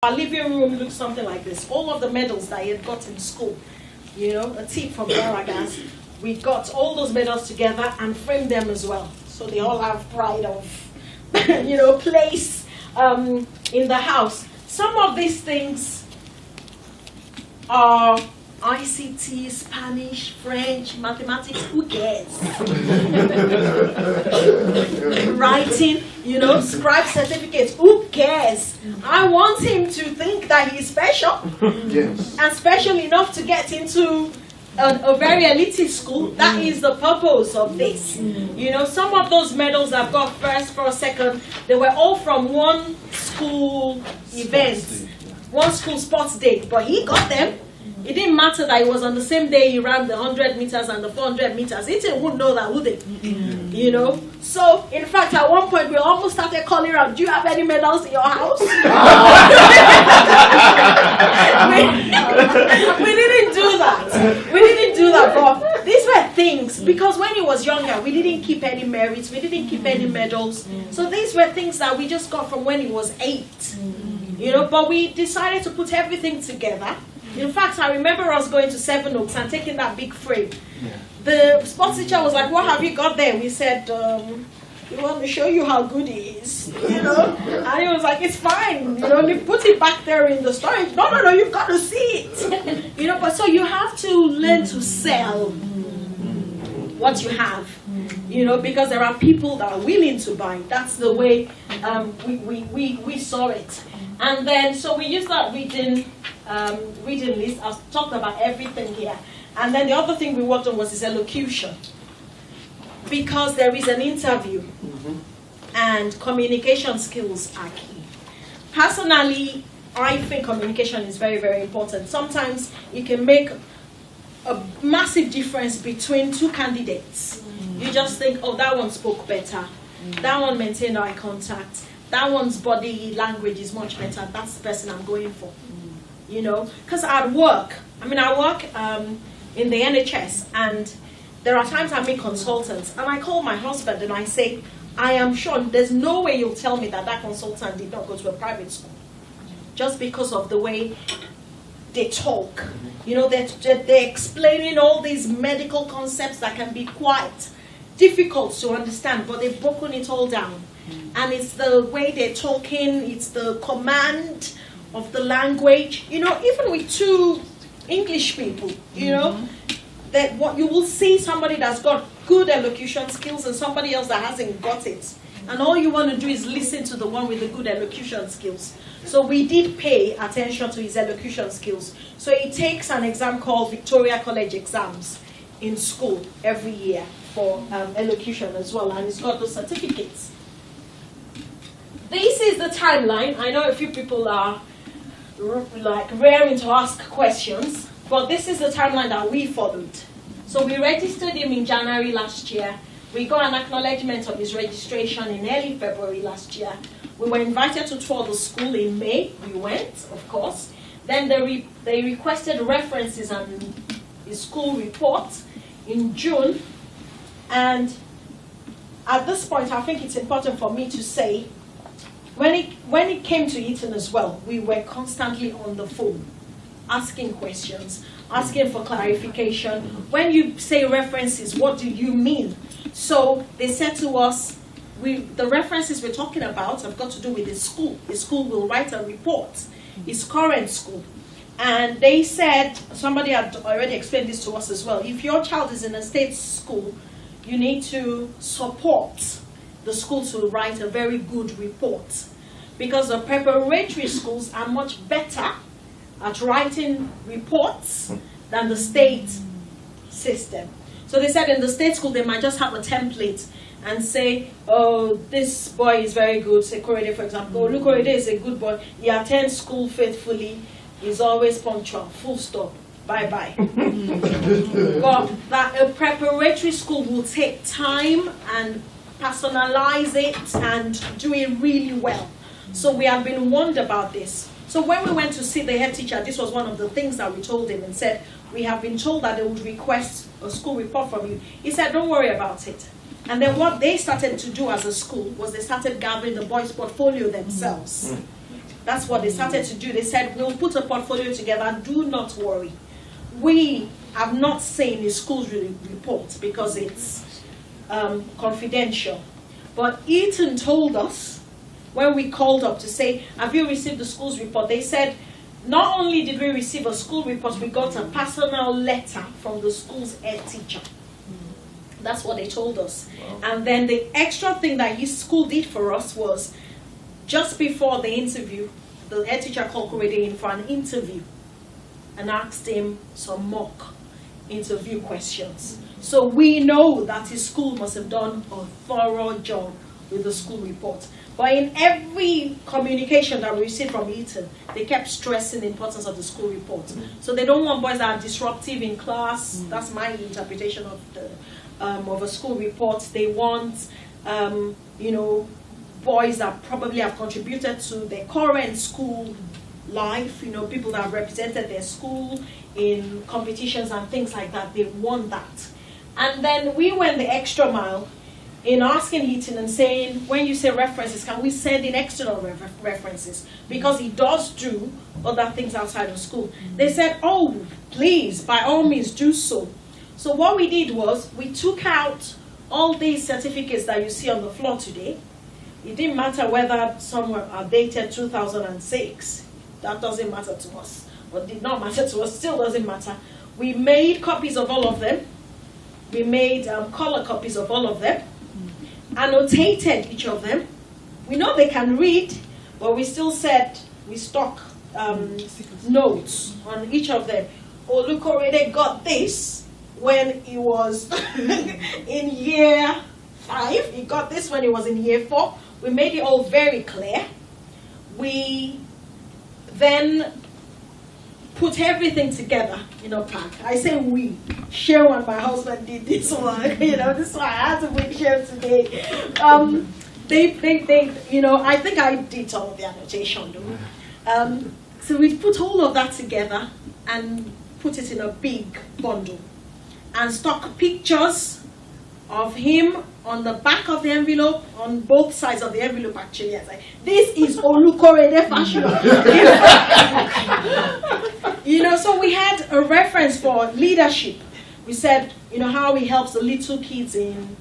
Our living room looks something like this. All of the medals that he had got in school, you know, a tip from Baragas. We got all those medals together and framed them as well. So they all have pride of, you know, place in the house. Some of these things are ICT, Spanish, French, mathematics, who cares? Writing, you know, scribe certificates, who cares? I want him to think that he's special. Yes. And special enough to get into a very elitist school. That is the purpose of this. You know, some of those medals I've got first, second, they were all from one school event, one school sports day, but he got them. It didn't matter that it was on the same day he ran the 100 meters and the 400 meters. Eton wouldn't know that, would they? You know? So, in fact, at one point, we almost started calling around, do you have any medals in your house? we didn't do that. We didn't do that, but these were things, because when he was younger, we didn't keep any merits, we didn't keep any medals. So these were things that we just got from when he was 8. You know, but we decided to put everything together. In fact, I remember us going to Seven Oaks and taking that big frame. Yeah. The sports teacher was like, what have you got there? We said, we want to show you how good he is, you know? And he was like, it's fine, you know, we put it back there in the storage. No, you've got to see it. You know, but so you have to learn to sell what you have, you know, because there are people that are willing to buy. That's the way we saw it. And then, so we used that reading list. I've talked about everything here. And then the other thing we worked on was his elocution. Because there is an interview, and communication skills are key. Personally, I think communication is very, very important. Sometimes it can make a massive difference between two candidates. You just think, oh, that one spoke better. That one maintained eye contact. That one's body language is much better. That's the person I'm going for. You know, because at work, I work in the NHS, and there are times I meet consultants, and I call my husband and I say, I am sure there's no way you'll tell me that consultant did not go to a private school, just because of the way they talk. You know, they're explaining all these medical concepts that can be quite difficult to understand, but they've broken it all down. And it's the way they're talking, it's the command of the language. You know, even with two English people, you know, that what you will see somebody that's got good elocution skills and somebody else that hasn't got it. And all you want to do is listen to the one with the good elocution skills. So we did pay attention to his elocution skills. So he takes an exam called Victoria College exams in school every year for elocution as well, and he's got those certificates. This is the timeline. I know a few people are like raring to ask questions, but this is the timeline that we followed. So we registered him in January last year. We got an acknowledgement of his registration in early February last year. We were invited to tour the school in May. We went, of course. Then they requested references and his school report in June. And at this point, I think it's important for me to say, when it came to Eton as well, we were constantly on the phone, asking questions, asking for clarification. When you say references, what do you mean? So they said to us, the references we're talking about have got to do with his school. His school will write a report, his current school. And they said, somebody had already explained this to us as well, if your child is in a state school, you need to support the school to write a very good report, because the preparatory schools are much better at writing reports than the state system. So they said in the state school they might just have a template and say, oh, this boy is very good, say Korede for example, oh, look, Korede is a good boy, he attends school faithfully, he's always punctual, full stop, bye-bye. But that a preparatory school will take time and personalize it and do it really well. So we have been warned about this. So when we went to see the head teacher, this was one of the things that we told him and said, we have been told that they would request a school report from you. He said, don't worry about it. And then what they started to do as a school was they started gathering the boys' portfolio themselves. That's what they started to do. They said, we'll put a portfolio together, do not worry. We have not seen the school's report because it's confidential. But Eton told us, when we called up to say, have you received the school's report? They said, not only did we receive a school report, we got a personal letter from the school's head teacher. That's what they told us. Wow. And then the extra thing that his school did for us was, just before the interview, the head teacher called Korede in for an interview and asked him some mock interview questions. So we know that his school must have done a thorough job with the school report. But in every communication that we received from Eton, they kept stressing the importance of the school report. So they don't want boys that are disruptive in class. That's my interpretation of the of a school report. They want, boys that probably have contributed to their current school life, people that have represented their school in competitions and things like that. They want that. And then we went the extra mile in asking Eton and saying, when you say references, can we send in external references? Because he does do other things outside of school. They said, oh, please, by all means, do so. So what we did was, we took out all these certificates that you see on the floor today. It didn't matter whether some are dated 2006. That doesn't matter to us. Or did not matter to us, still doesn't matter. We made copies of all of them. We made color copies of all of them. Annotated each of them. We know they can read, but we still said we stuck notes on each of them. Olukorede got this when he was in year 5. He got this when he was in year 4. We made it all very clear. We then put everything together in a pack. I say we. Cheryl and my husband did this one. This one I had to make sure today. I think I did all of the annotation though. So we put all of that together and put it in a big bundle and stuck pictures of him on the back of the envelope, on both sides of the envelope actually. I was like, this is Olukorede fashion. So we had a reference for leadership. We said, how he helps the little kids in